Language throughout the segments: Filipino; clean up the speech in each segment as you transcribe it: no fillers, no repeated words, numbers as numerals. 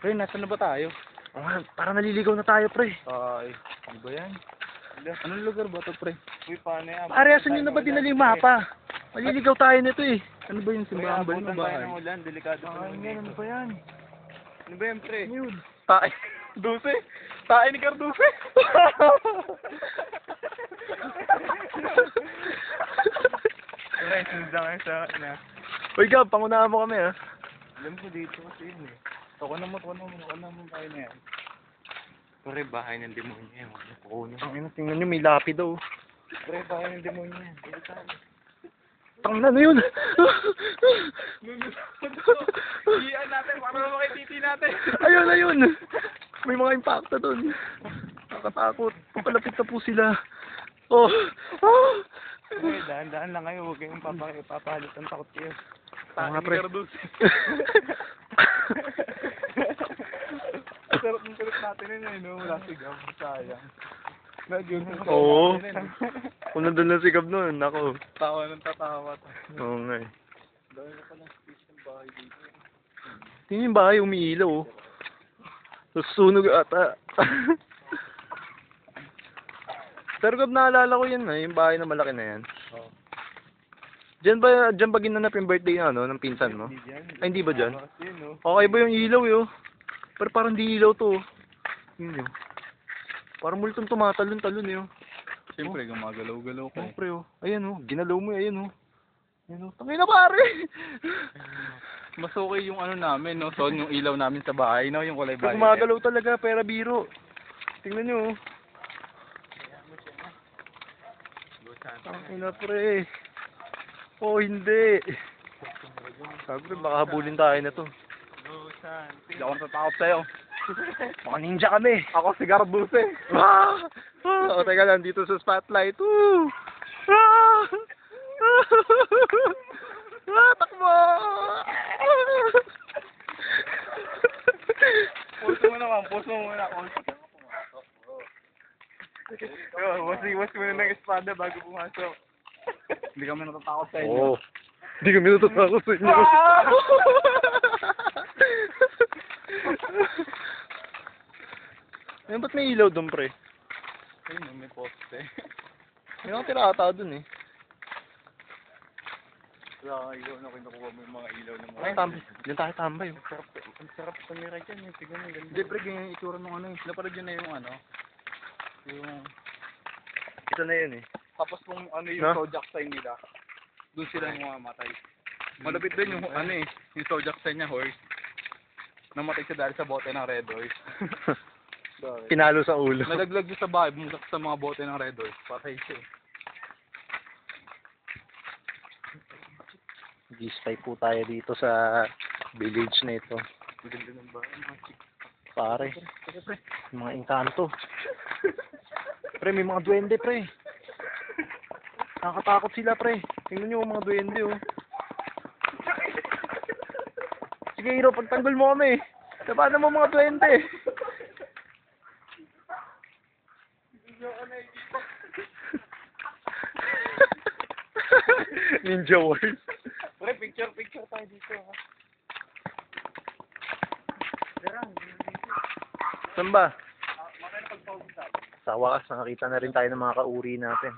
Pre, nasa na ba tayo? Parang naliligaw na tayo, pre. Ay, ano ba yan? Anong lugar ba ito, pre? Uy, paano yan? Pare, asan nyo na ba dinali yung mapa? Maliligaw tayo nito eh. Ano ba yung simbahan ba yung bahay? ng ulan, delikado sa mga Ano ba yan? Ano ba yan, pre? Yun. Tae. Duse. Tae ni Carduse. Pre, sunod lang kayo sa na. Uy, Gab, pangunahan mo kami, ha? Alam ko dito kasi yun eh. Ako naman tayo na yan. Pre, bahay ng demonyo yan. Nakukunin. Ang ina, tingnan nyo, may lapi daw. Pre, bahay ng demonyo yan. Delikado. Tangina na yun. Iyan natin para makititi natin. Ayun. May mga impacta doon. Nakakatakot. Papalapit na po sila. Oh. Pre, dahan-dahan lang kayo. Huwag kayong papahalit. Ang takot kayo. Mga pre. Sarap ng kulit natin yun eh, no? Wala sigaw. Sayang. Oo. Kung nandun na si Gab nun, ako. Tawa ng tatawa. Oo nga eh. Dahil na palang space ng bahay dito. Tingnan yung bahay, umiilaw oh. Tapos sunog ata. Pero Gab, naalala ko yan yung bahay na malaki na yan. Oo. Diyan ba ginanap yung birthday ng pinsan mo? Hindi dyan. Ay, hindi ba dyan? Yun, no? Okay ba yung ilaw yun? Pero parang di ilaw to. Yun yun. Parang multong tumatalon-talon yun. Siyempre, gumagalaw-galaw ko. Oh, pre oh. Ayan oh. Ginalaw mo ayan oh. Ayan oh. Tangin na pare! Mas okay yung ano namin, no? So, yung ilaw namin sa bahay, no? Yung kulay Pero bahay. gumagalaw talaga, pera biro. Tingnan nyo oh. Tangin na pre. Oh, hindi. Sabi ko, baka habulin tayo na to. Hindi ako natatakot sa'yo. Mga ninja kami. Ako si Carduse. Ah! Oh, teka lang, dito sa spotlight. Woo! Ah! Ah, takbo! Pulso mo naman, pulso mo muna. Wasig mo na ng espada bago pumasok. Hindi kami natatakot sa inyo. Oo. Hindi kami natatakot sa inyo. Ayun, ba't may ilaw doon, pre? Ayun, may poste. May mga pirata doon eh. Ilaw na kinukuha mo yung mga ilaw ng Ay, tambay. Diyan tayo tambay. Oh. Ang sarap tumira dyan. Yung tignan mo ganda. Hindi, pre, ganyan yung itsura nung ano. Napanood yun na yung ano. Yung... Ito na yun eh. Tapos kung ano yung No? Zodiac sign nila, doon sila mamamatay. Malapit din yung ano eh, yung Zodiac sign niya, horse. Namatay siya dahil sa bote ng Red Horse. Pinalo sa ulo. Nalaglag siya sa bahay, bumagsak sa mga bote ng Red Horse. Patay siya eh. G-spy po tayo dito sa village na ito. Maganda ng bahay. Mga chick. Pare. Mga engkanto. Pre, may mga duwende, pre. Nakakatakot sila, pre. Tingnan nyo mga duwende, oh. Sige, Hiro, pagtanggol mo kami. Labanan mo mga duwende. Ninja Wars. Pre, picture tayo dito, ha? Saan ba? Sa wakas, nakakita na rin tayo ng mga kauri natin.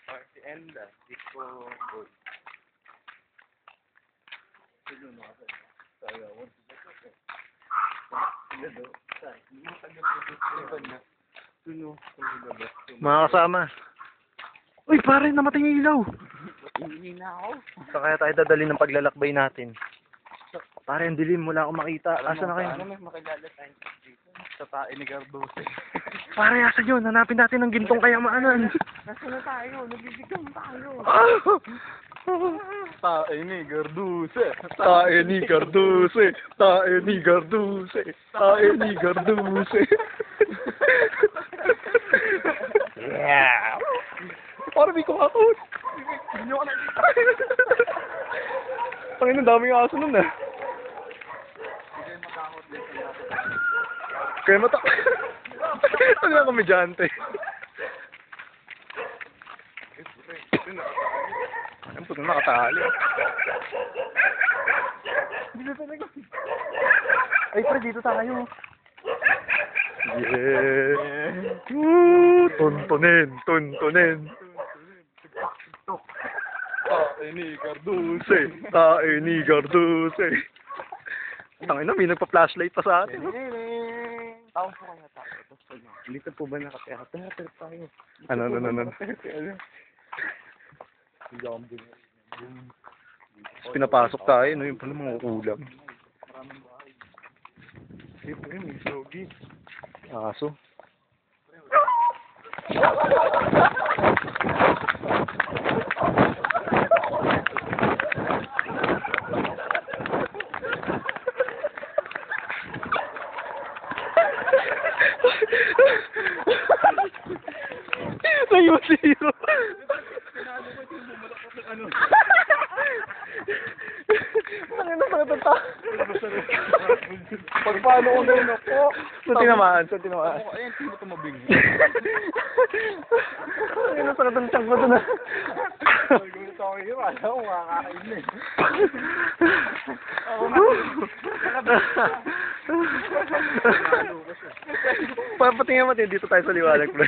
Party and disco gold. Mga kasama. Uy, pare, namatay yung ilaw. Hindi na ako. Saan kaya tayo dadali ng paglalakbay natin? Pare, ang dilim, wala akong makita. Asa na kayo? Ano may makilala tayo dito? Sa tae ni Cardose. Pare, asa yun? Hanapin natin ang gintong kayamanan. Nasaan na tayo? Nabibigyan tayo. Tae ni Carduse. Tae ni Carduse. Tae ni Carduse. Tae ni Carduse. Yeah. Parang may kumakot. Hindi ko nakikita. Pangin, ang daming aso nun ah. Kaya mata... Ano yung komedyante? Ayun po, nakatali. Ay, pre, dito tayo. Yeah. Woo! Tuntunin. Ni Carduce. Tae ni Garduse. Tangina, may nagpa-flashlight pa sa atin. Tao po kaya tao. Dito po ba nakapera? Pero tayo. Ano. Pinapasok tayo, no? Yung pala mga ulam. Dito yun, may sogi. Aso. Layo si Hiro. Ano na sa kata? Pag paano ko na ako? Saan tinamaan? Ayan, sino tumabing? Ano na sa katang tiyang ko doon ah. Gusto ko yun, alam ko makakain na eh. Patingin natin dito tayo sa liwanag, pre.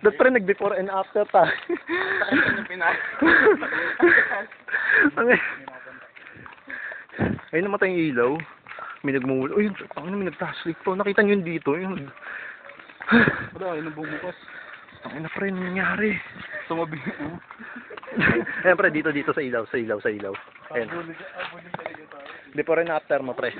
Dapat pre, nag-before and after ta. Ayun, namatay yung ilaw. May nagmumula. Uy, may nag-flashlight po. Nakita nyo yun dito. Yun. Wala, yun ang bumukas. Ang na pre, ano nangyari? Tumabing. Ayan pre, dito sa ilaw. Ayan. Before and after mo, pre.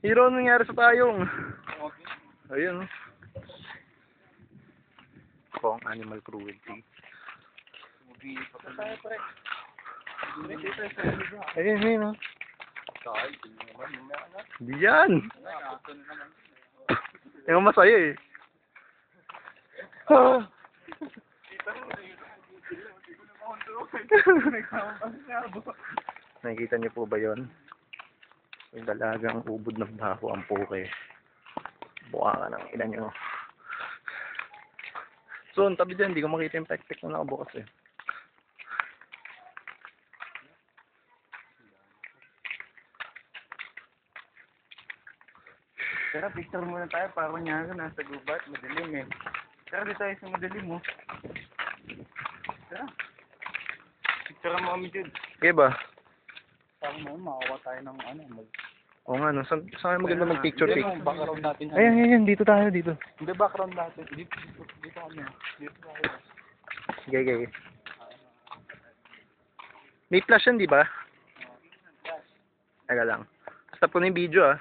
Hiro, ano nangyari sa tayong? Ayun. Kung animal cruelty. Ayun, oh. Di yan. Yung masaya eh. Nakikita niyo po ba yon? Yung dalagang ubod ng baho ang puke. Buka ka ng ina nyo. So, ang tabi dyan, hindi ko makita yung pek-pek na nakabukas eh. Tara, picture muna tayo para kunyari nasa gubat, madilim eh. Tara, di tayo sa madilim oh. Tara. Picture mo kami dyan. Okay ba? Parang naman, makawa tayo ng ano. Oo nga, no? Saan maganda mag-picture pic? Yung background natin. Ayan, dito tayo, dito. Hindi, background natin. Dito kami. Dito tayo. Okay. May flash yan, di ba? Teka lang. Stop ko na yung video ah.